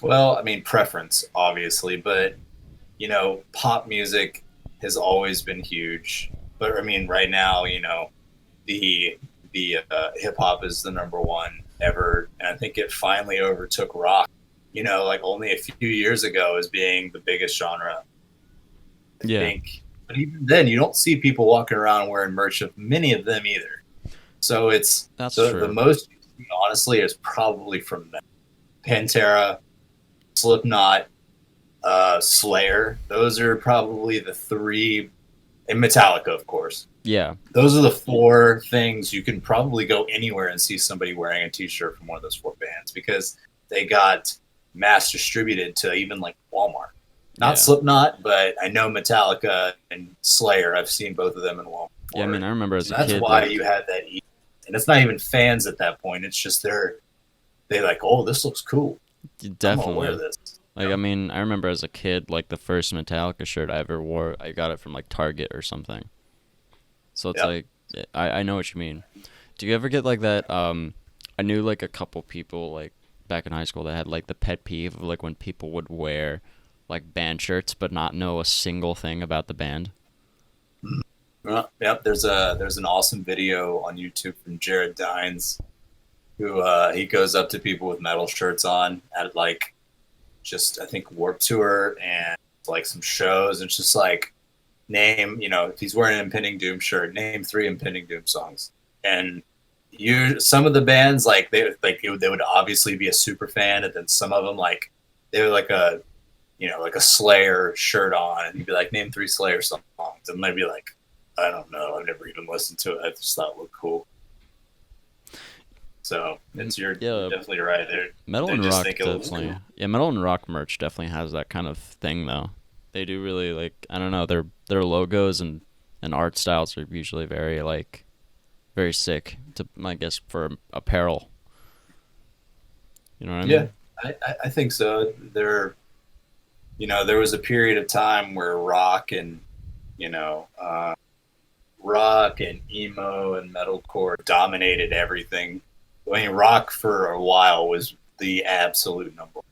well, I mean, preference, obviously, but pop music has always been huge. But I mean, right now, the hip hop is the number one ever, and I think it finally overtook rock. Like only a few years ago as being the biggest genre. I yeah, think, but even then, you don't see people walking around wearing merch of many of them either. So it's that's the true. most honestly is probably from them. Pantera, Slipknot, Slayer. Those are probably the three, and Metallica, of course. Yeah, Those are the four things you can probably go anywhere and see somebody wearing a T-shirt from one of those four bands because they got mass distributed to even like Walmart. Not yeah, Slipknot, but I know Metallica and Slayer. I've seen both of them in Walmart yeah. I mean, before. I remember as So a that's kid, why like, you had that. And it's not even fans at that point. It's just they like, oh, this looks cool. I'm gonna wear definitely. this. Like, I mean, I remember as a kid, like the first Metallica shirt I ever wore, I got it from like Target or something. So it's Yep. like, I know what you mean. Do you ever get like that? I knew like a couple people like back in high school that had like the pet peeve of like when people would wear like band shirts but not know a single thing about the band. Yep. There's an awesome video on YouTube from Jared Dines who he goes up to people with metal shirts on at like just I think Warp Tour and like some shows. And it's just like name if he's wearing an Impending Doom shirt, name three Impending Doom songs. And you some of the bands like they would obviously be a super fan, and then some of them like they were like a Slayer shirt on, and you'd be like name three Slayer songs, and they'd be like I don't know, I've never even listened to it, I just thought it looked cool. So you're Yeah, definitely right there. metal They and just rock think it looks definitely. cool. Yeah, metal and rock merch definitely has that kind of thing though. They do really like I don't know, their logos and art styles are usually very like very sick to I guess for apparel. You know what I Yeah, mean? I think so. There was a period of time where you know, uh, rock and emo and metalcore dominated everything. I mean, rock for a while was the absolute number one.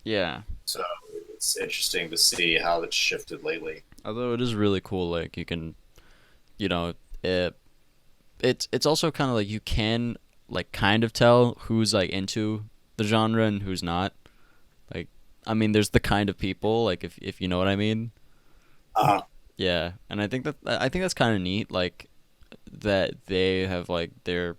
Yeah. So it's interesting to see how it's shifted lately. Although it is really cool like you can, you know, it it's also kind of like you can like kind of tell who's like into the genre and who's not. Like I mean there's the kind of people like if you know what I mean. Uh, Yeah, and I think that's kind of neat like that they have like their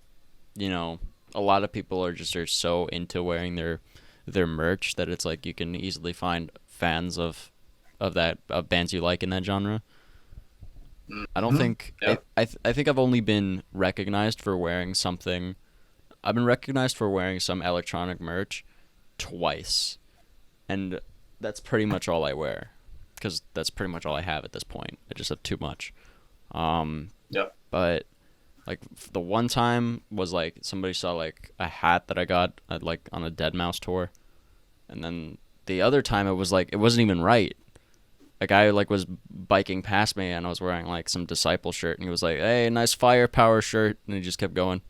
you know, a lot of people are so into wearing their merch that it's like you can easily find fans of that of bands you like in that genre. I don't mhm. think Yep. I think I've only been recognized for wearing something. I've been recognized for wearing some electronic merch twice, and that's pretty much all I wear, because that's pretty much all I have at this point. I just have too much. Um, Yep. but like the one time was like somebody saw like a hat that I got like on a Dead Mouse tour, and then the other time it was like it wasn't even right. A guy like was biking past me and I was wearing like some Disciple shirt and he was like, "Hey, nice firepower shirt," and he just kept going.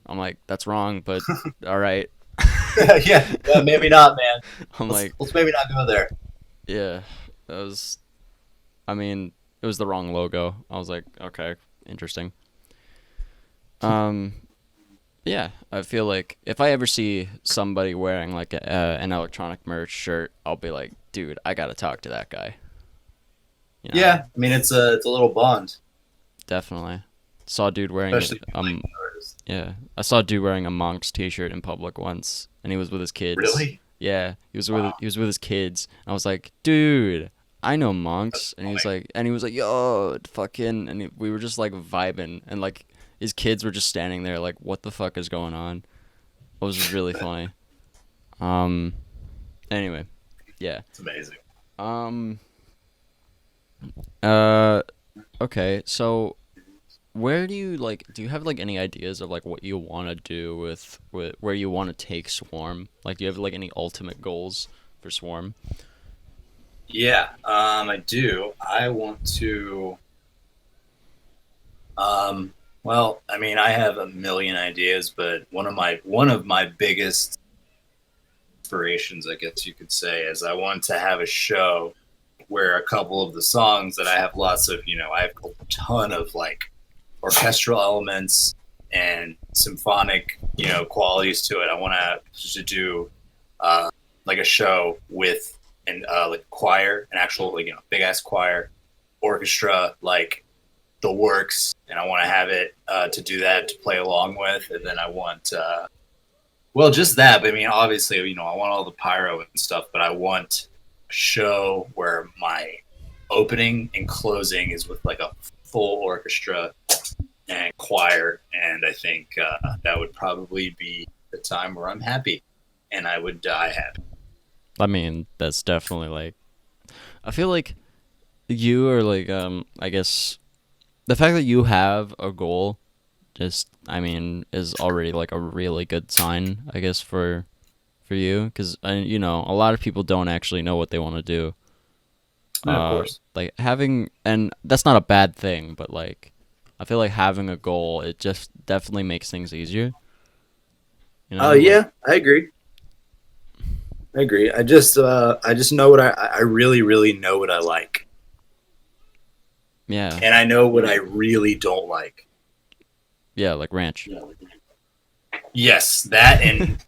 I'm like, "That's wrong, but all right." Yeah. Maybe not, man. I'm like, Let's maybe not go there. "Yeah, that was. I mean, it was the wrong logo." I was like, "Okay, interesting." Um, yeah, I feel like if I ever see somebody wearing like an electronic merch shirt, I'll be like, "Dude, I gotta talk to that guy." You know, Yeah, I mean it's a little bond, definitely. Saw a dude wearing especially if you like the artist. yeah, I saw a dude wearing a Monks T-shirt in public once, and he was with his kids. Really? Yeah, Wow, he was with his kids. I was like, dude, I know Monks, that's and funny. he was like, yo, fucking, and we were just like vibing, and like his kids were just standing there, like, what the fuck is going on? It was really funny. Um, anyway, yeah. It's amazing. Um, uh, okay, so where do you like do you have like any ideas of like what you want to do with where you want to take Swarm? Like do you have like any ultimate goals for Swarm? Yeah, I do. I want to. Well, I mean, I have a million ideas, but one of my biggest inspirations, I guess you could say, is I want to have a show where a couple of the songs that I have lots of, I have a ton of like orchestral elements and symphonic, qualities to it. I want to do like a show with an like choir, an actual like big ass choir, orchestra, like the works, and I want to have it to do that to play along with, and then I want well just that. But I mean, obviously, I want all the pyro and stuff, but I want a show where my opening and closing is with like a full orchestra and choir, and I think that would probably be the time where I'm happy, and I would die happy. I mean, that's definitely like I feel like you are like I guess the fact that you have a goal just I mean is already like a really good sign, I guess for you cuz you know, a lot of people don't actually know what they want to do. And of course. Like having and that's not a bad thing, but like I feel like having a goal it just definitely makes things easier. You Oh know, like yeah, I agree. I agree. I just know what I really really know what I like, yeah, and I know what I really don't like. yeah, like ranch. Yes, that and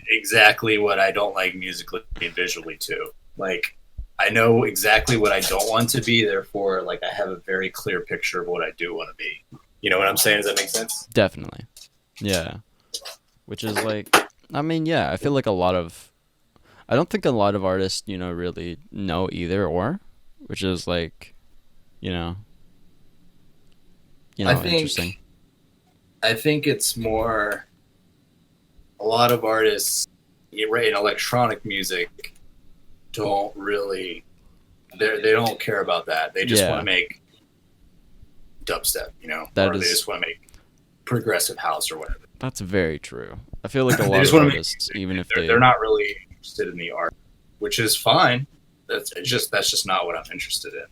exactly what I don't like musically and visually too. Like I know exactly what I don't want to be. Therefore, like I have a very clear picture of what I do want to be. You know what I'm saying? Does that make sense? Definitely. Yeah. Which is like I mean, yeah, I feel like a lot of I don't think a lot of artists, you know, really know either or, which is like, you know, I interesting. think I think it's more. a lot of artists, right, in electronic music, don't really they don't care about that. They just want Yeah, to make dubstep, that or they is just want to make progressive house or whatever. that's very true. I feel like a They lot just of want to make artists, music. even if They're they, not really interested in the art, which is fine. That's just not what I'm interested in.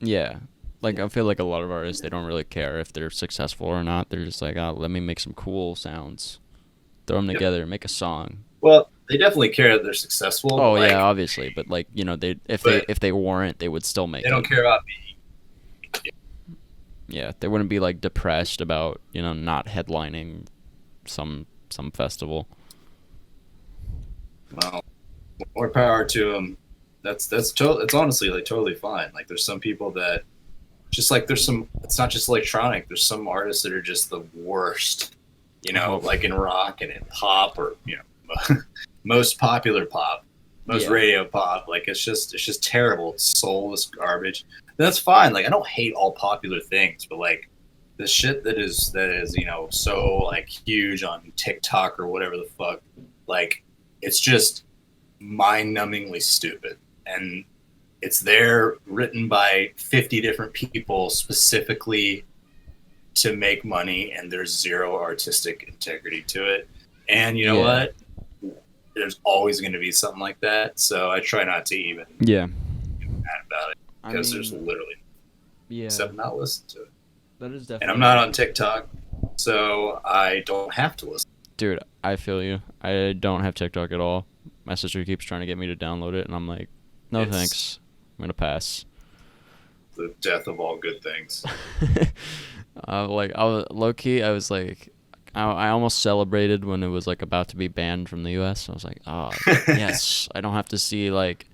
yeah, like I feel like a lot of artists they don't really care if they're successful or not. They're just like, oh, let me make some cool sounds, throw them Yep. together, make a song. Well, they definitely care that they're successful, but Oh yeah, obviously, but like they but if they weren't, they would still they make don't it. care about Yeah, they wouldn't be like depressed about not headlining some festival. well, more power to them. It's honestly like totally fine. Like there's some people that just like there's some. It's not just electronic. There's some artists that are just the worst. Oh Like in rock and in pop or most popular pop, most yeah, radio pop. Like it's just terrible. It's soulless garbage. And that's fine. Like I don't hate all popular things, but like the shit that is so like huge on TikTok or whatever the fuck. Like it's just mind-numbingly stupid, and it's there written by 50 different people specifically to make money, and there's zero artistic integrity to it. And you know yeah, what? There's always going to be something like that. So I try not to even yeah. mad about it I because there's mean, literally yeah, except not listen to it. that is And I'm definitely not on TikTok, so I don't have to listen. dude. I feel you. I don't have TikTok at all. My sister keeps trying to get me to download it, and I'm like, no It's thanks. I'm gonna pass. the death of all good things. Like I was low key. I was like, I almost celebrated when it was like about to be banned from the U.S. I was like, oh yes, I don't have to see like.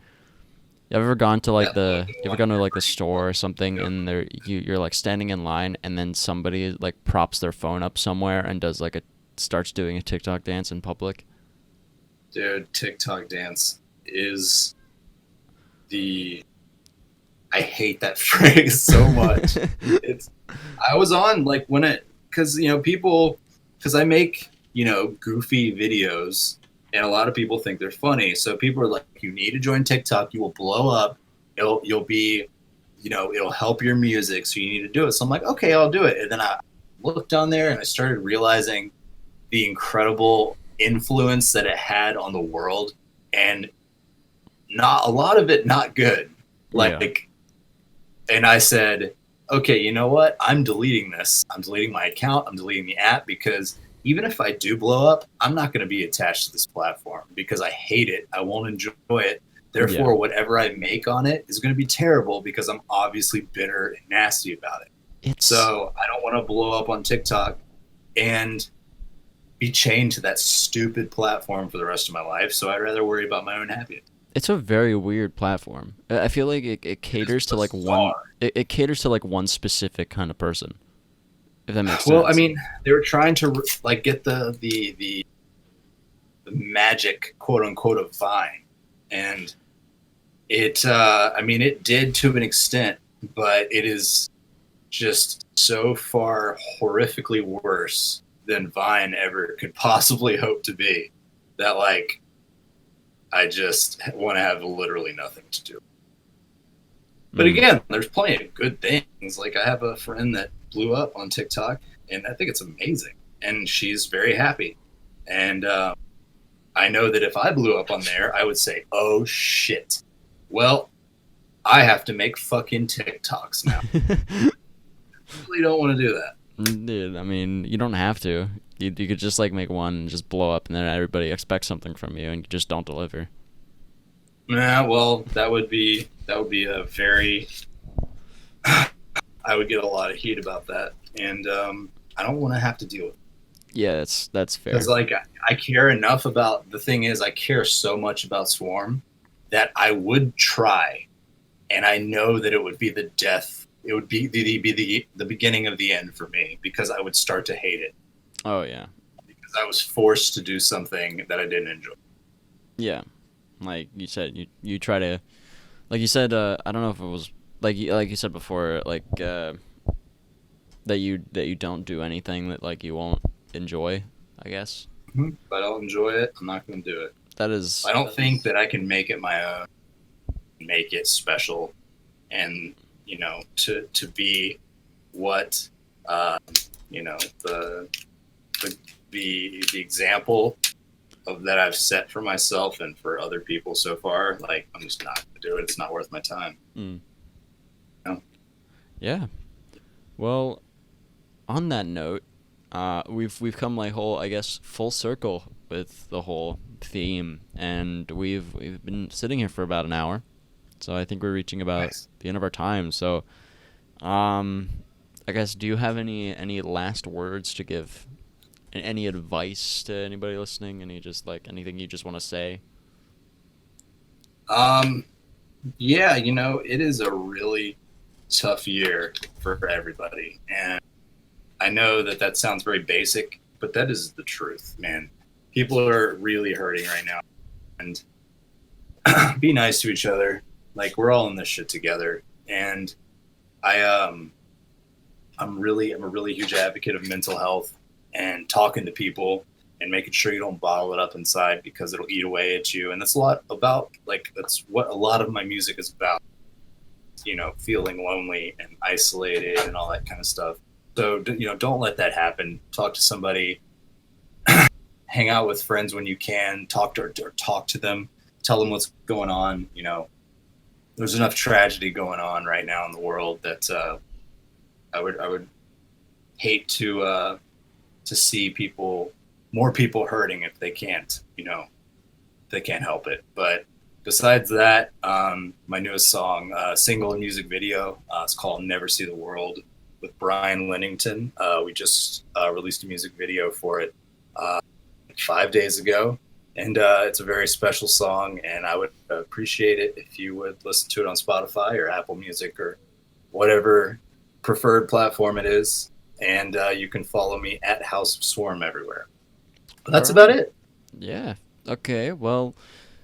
You ever gone to like That logo you ever on gone to your like the brain store or something will and you're like standing in line and then somebody like props their phone up somewhere and does like a starts doing a TikTok dance in public? Dude, TikTok dance is the I hate that phrase so much. It's I was on like when it because people because I make goofy videos and a lot of people think they're funny. So people are like, you need to join TikTok. You will blow up. You'll be it'll help your music. So you need to do it. So I'm like, okay, I'll do it. And then I looked on there and I started realizing the incredible influence that it had on the world and not a lot of it not good. Yeah. Like and I said, okay, you know what? I'm deleting this. I'm deleting my account. I'm deleting the app because even if I do blow up, I'm not going to be attached to this platform because I hate it. I won't enjoy it. Yeah. Therefore, whatever I make on it is going to be terrible because I'm obviously bitter and nasty about it. It's So I don't want to blow up on TikTok and be chained to that stupid platform for the rest of my life. So I'd rather worry about my own happiness. it's a very weird platform. I feel like it It is caters to like one bizarre. it caters to like one specific kind of person. If that makes Well, I sense. mean, they were trying to like get the magic quote unquote of Vine, and it I mean it did to an extent, but it is just so far horrifically worse than Vine ever could possibly hope to be that like I just want to have literally nothing to do. But Mm. again, there's plenty of good things. Like I have a friend that blew up on TikTok, and I think it's amazing, and she's very happy. And I know that if I blew up on there, I would say, "Oh shit, well, I have to make fucking TikToks now." I really don't want to do that. Dude, I mean, you don't have to. You could just like make one and just blow up, and then everybody expects something from you, and you just don't deliver. Yeah, well, that would be a very I would get a lot of heat about that, and I don't want to have to deal with it Yeah, that's because fair. like I care enough about the thing is I care so much about Swarm that I would try, and I know that it would be the death. It would be the beginning of the end for me because I would start to hate it Oh yeah, because I was forced to do something that I didn't enjoy. yeah. Like you said, you try to, like you said. I don't know if it was like you said before, like that you don't do anything that like you won't enjoy. I guess. If I don't enjoy it, I'm not going to do it. That is I don't think that I can make it my own, make it special, and to be what you know the the example of that I've set for myself and for other people so far. Like, I'm just not going to do it. It's not worth my time. mm, You know? yeah. Well, on that note, we've come like whole, I guess, full circle with the whole theme, and we've been sitting here for about an hour, so I think we're reaching about Nice. the end of our time. So, um, I guess, do you have any last words to give? Any advice to anybody listening? Any just like anything you just want to say? Um, yeah, it is a really tough year for everybody, and I know that that sounds very basic, but that is the truth, man. People are really hurting right now, and be nice to each other. Like, we're all in this shit together, and I I'm a really huge advocate of mental health and talking to people and making sure you don't bottle it up inside because it'll eat away at you. And that's a lot about, like, that's what a lot of my music is about. Feeling lonely and isolated and all that kind of stuff. So don't let that happen. Talk to somebody, hang out with friends when you can. Talk to them, tell them what's going on. There's enough tragedy going on right now in the world that I would hate to see more people hurting if they can't, they can't help it. But besides that, my newest song, single and music video, it's called "Never See the World" with Brian Lennington. We just released a music video for it 5 days ago, and it's a very special song. And I would appreciate it if you would listen to it on Spotify or Apple Music or whatever preferred platform it is. And you can follow me at House of Swarm everywhere. But All that's about right. it. Yeah. Okay. Well,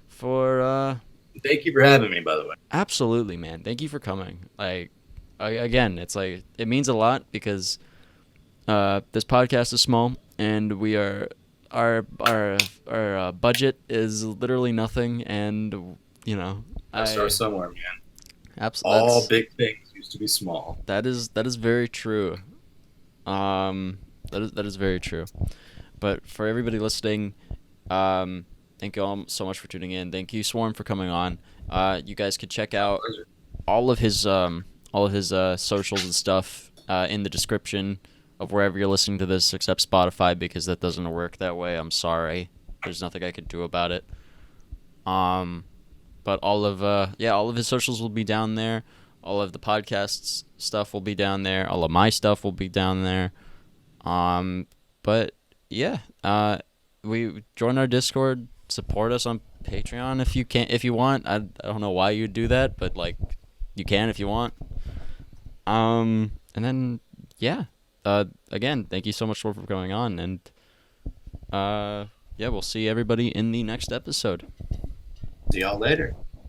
for Thank you for having me, by the way. absolutely, man. Thank you for coming. Like, again, it's like it means a lot because this podcast is small, and we are our budget is literally nothing, and you know, Gotta start I somewhere, man. All that's big things used to be small. that is very true. Um, that is very true. But for everybody listening, thank you all so much for tuning in. Thank you, Swarm, for coming on. You guys could check out Pleasure. all of his socials and stuff in the description of wherever you're listening to this, except Spotify because that doesn't work that way. I'm sorry. There's nothing I could do about it. Um, but all of his socials will be down there. All of the podcasts stuff will be down there. All of my stuff will be down there. But yeah, we join our Discord, support us on Patreon if you want. I don't know why you'd do that, but like you can if you want. And then yeah, again, thank you so much for going on, and yeah, we'll see everybody in the next episode. See y'all later.